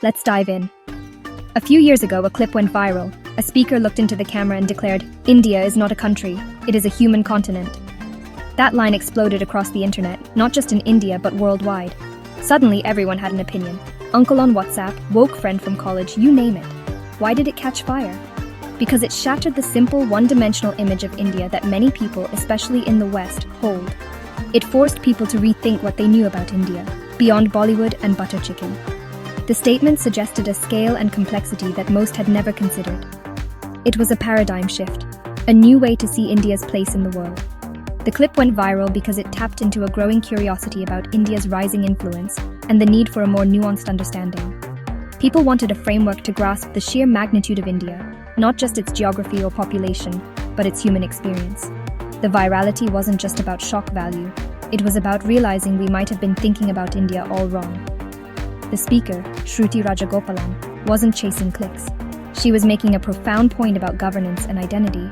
Let's dive in. A few years ago, a clip went viral. A speaker looked into the camera and declared, "India is not a country, it is a human continent." That line exploded across the internet, not just in India but worldwide. Suddenly, everyone had an opinion. Uncle on WhatsApp, woke friend from college, you name it. Why did it catch fire? Because it shattered the simple, one-dimensional image of India that many people, especially in the West, hold. It forced people to rethink what they knew about India, beyond Bollywood and butter chicken. The statement suggested a scale and complexity that most had never considered. It was a paradigm shift, a new way to see India's place in the world. The clip went viral because it tapped into a growing curiosity about India's rising influence and the need for a more nuanced understanding. People wanted a framework to grasp the sheer magnitude of India, not just its geography or population, but its human experience. The virality wasn't just about shock value, it was about realizing we might have been thinking about India all wrong. The speaker, Shruti Rajagopalan, wasn't chasing clicks. She was making a profound point about governance and identity.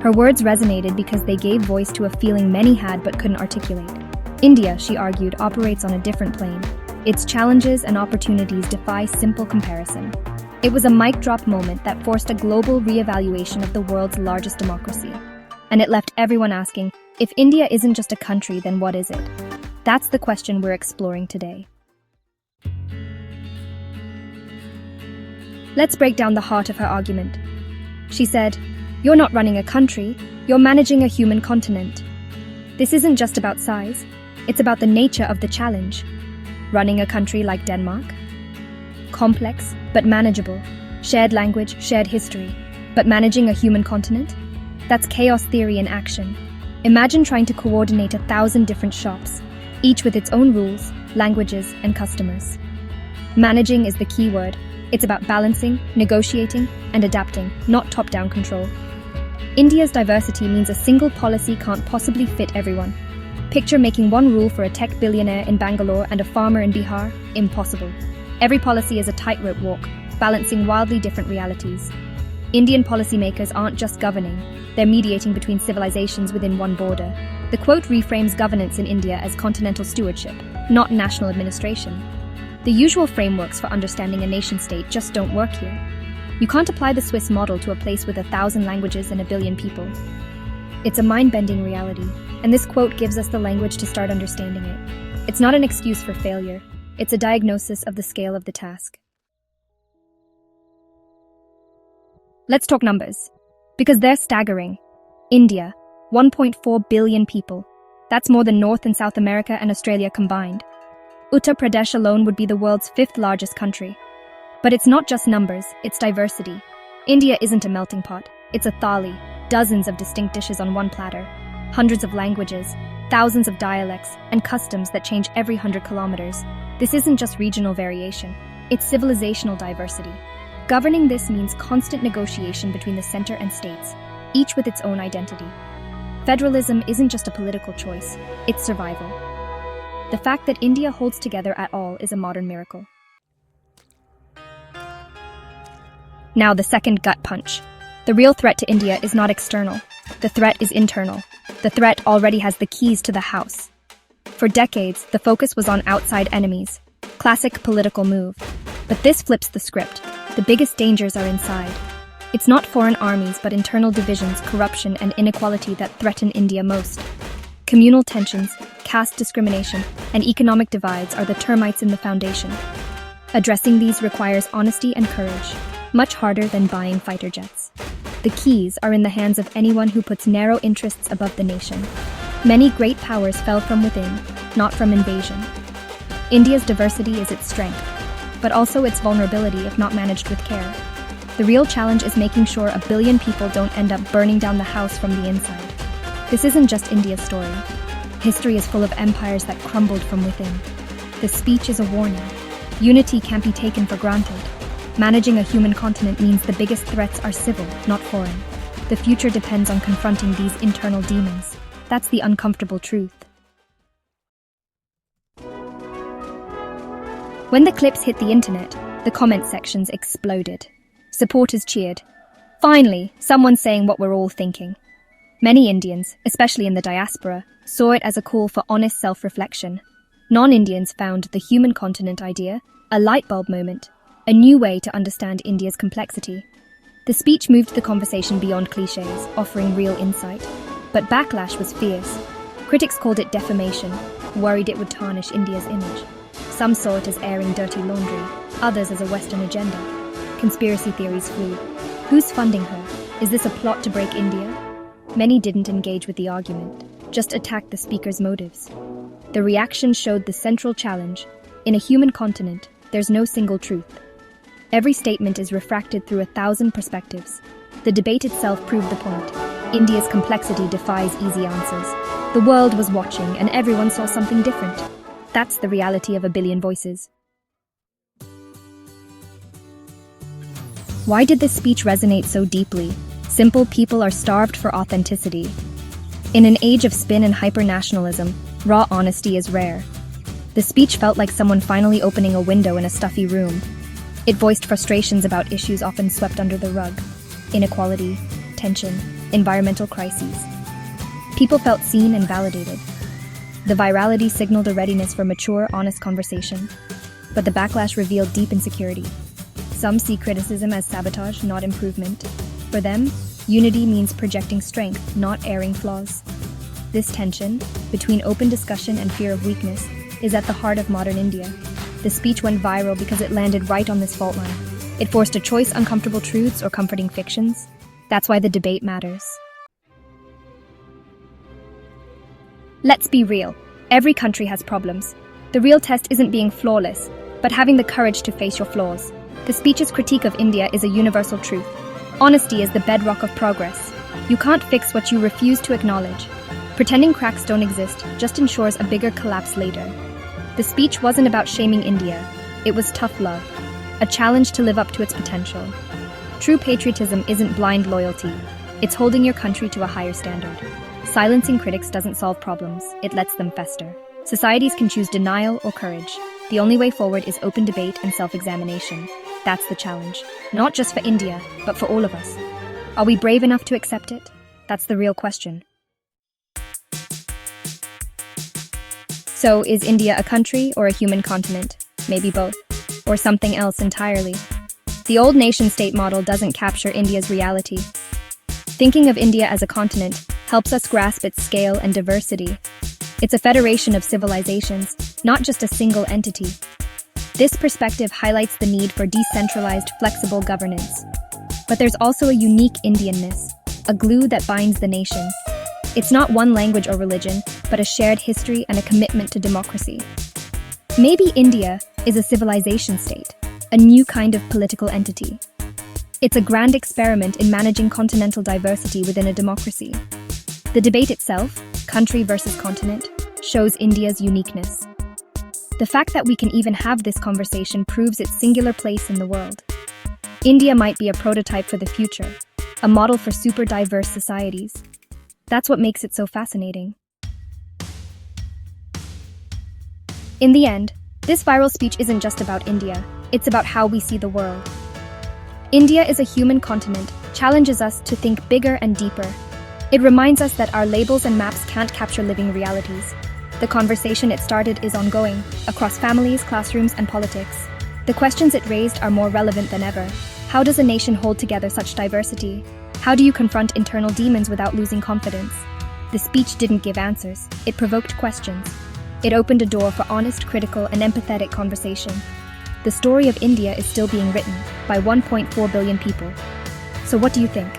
Her words resonated because they gave voice to a feeling many had but couldn't articulate. India, she argued, operates on a different plane. Its challenges and opportunities defy simple comparison. It was a mic drop moment that forced a global re-evaluation of the world's largest democracy. And it left everyone asking, if India isn't just a country, then what is it? That's the question we're exploring today. Let's break down the heart of her argument. She said, "You're not running a country, you're managing a human continent. This isn't just about size, it's about the nature of the challenge. Running a country like Denmark? Complex, but manageable. Shared language, shared history. But managing a human continent? That's chaos theory in action. Imagine trying to coordinate 1,000 different shops, each with its own rules, languages, and customers. Managing is the key word. It's about balancing, negotiating, and adapting, not top-down control. India's diversity means a single policy can't possibly fit everyone. Picture making one rule for a tech billionaire in Bangalore and a farmer in Bihar? Impossible. Every policy is a tightrope walk, balancing wildly different realities. Indian policymakers aren't just governing, they're mediating between civilizations within one border. The quote reframes governance in India as continental stewardship, not national administration. The usual frameworks for understanding a nation-state just don't work here. You can't apply the Swiss model to a place with 1,000 languages and 1 billion people. It's a mind-bending reality, and this quote gives us the language to start understanding it. It's not an excuse for failure, it's a diagnosis of the scale of the task. Let's talk numbers, because they're staggering. India, 1.4 billion people. That's more than North and South America and Australia combined. Uttar Pradesh alone would be the world's 5th largest country. But it's not just numbers, it's diversity. India isn't a melting pot, it's a thali, dozens of distinct dishes on one platter, hundreds of languages, thousands of dialects, and customs that change every 100 kilometers. This isn't just regional variation, it's civilizational diversity. Governing this means constant negotiation between the center and states, each with its own identity. Federalism isn't just a political choice, it's survival. The fact that India holds together at all is a modern miracle. Now the second gut punch. The real threat to India is not external. The threat is internal. The threat already has the keys to the house. For decades, the focus was on outside enemies. Classic political move. But this flips the script. The biggest dangers are inside. It's not foreign armies, but internal divisions, corruption, and inequality that threaten India most. Communal tensions, caste discrimination, and economic divides are the termites in the foundation. Addressing these requires honesty and courage, much harder than buying fighter jets. The keys are in the hands of anyone who puts narrow interests above the nation. Many great powers fell from within, not from invasion. India's diversity is its strength, but also its vulnerability if not managed with care. The real challenge is making sure 1 billion people don't end up burning down the house from the inside. This isn't just India's story. History is full of empires that crumbled from within. The speech is a warning. Unity can't be taken for granted. Managing a human continent means the biggest threats are civil, not foreign. The future depends on confronting these internal demons. That's the uncomfortable truth. When the clips hit the internet, the comment sections exploded. Supporters cheered. Finally, someone saying what we're all thinking. Many Indians, especially in the diaspora, saw it as a call for honest self-reflection. Non-Indians found the human continent idea a light bulb moment. a new way to understand India's complexity. The speech moved the conversation beyond cliches, offering real insight. But backlash was fierce. Critics called it defamation, worried it would tarnish India's image. Some saw it as airing dirty laundry, others as a Western agenda. Conspiracy theories flew. Who's funding her? Is this a plot to break India? Many didn't engage with the argument, just attacked the speaker's motives. The reaction showed the central challenge. In a human continent, there's no single truth. Every statement is refracted through 1,000 perspectives. The debate itself proved the point. India's complexity defies easy answers. The world was watching, and everyone saw something different. That's the reality of a billion voices. Why did this speech resonate so deeply? Simple people are starved for authenticity. In an age of spin and hyper-nationalism, raw honesty is rare. The speech felt like someone finally opening a window in a stuffy room. It voiced frustrations about issues often swept under the rug: inequality, tension, environmental crises. People felt seen and validated. The virality signaled a readiness for mature, honest conversation. But the backlash revealed deep insecurity. Some see criticism as sabotage, not improvement. For them, unity means projecting strength, not airing flaws. This tension, between open discussion and fear of weakness, is at the heart of modern India. The speech went viral because it landed right on this fault line. It forced a choice: uncomfortable truths or comforting fictions. That's why the debate matters. Let's be real. Every country has problems. The real test isn't being flawless, but having the courage to face your flaws. The speech's critique of India is a universal truth. Honesty is the bedrock of progress. You can't fix what you refuse to acknowledge. Pretending cracks don't exist just ensures a bigger collapse later. The speech wasn't about shaming India. It was tough love, a challenge to live up to its potential. True patriotism isn't blind loyalty. It's holding your country to a higher standard. Silencing critics doesn't solve problems, it lets them fester. Societies can choose denial or courage. The only way forward is open debate and self-examination. That's the challenge. Not just for India, but for all of us. Are we brave enough to accept it? That's the real question. So, is India a country or a human continent? Maybe both. Or something else entirely. The old nation-state model doesn't capture India's reality. Thinking of India as a continent helps us grasp its scale and diversity. It's a federation of civilizations, not just a single entity. This perspective highlights the need for decentralized, flexible governance. But there's also a unique Indianness, a glue that binds the nation. It's not one language or religion, but a shared history and a commitment to democracy. Maybe India is a civilization state, a new kind of political entity. It's a grand experiment in managing continental diversity within a democracy. The debate itself, country versus continent, shows India's uniqueness. The fact that we can even have this conversation proves its singular place in the world. India might be a prototype for the future, a model for super diverse societies. That's what makes it so fascinating. In the end, this viral speech isn't just about India, it's about how we see the world. India is a human continent, challenges us to think bigger and deeper. It reminds us that our labels and maps can't capture living realities. The conversation it started is ongoing, across families, classrooms, and politics. The questions it raised are more relevant than ever. How does a nation hold together such diversity? How do you confront internal demons without losing confidence? The speech didn't give answers, it provoked questions. It opened a door for honest, critical, and empathetic conversation. The story of India is still being written by 1.4 billion people. So what do you think?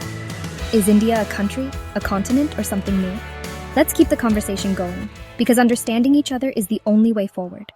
Is India a country, a continent, or something new? Let's keep the conversation going, because understanding each other is the only way forward.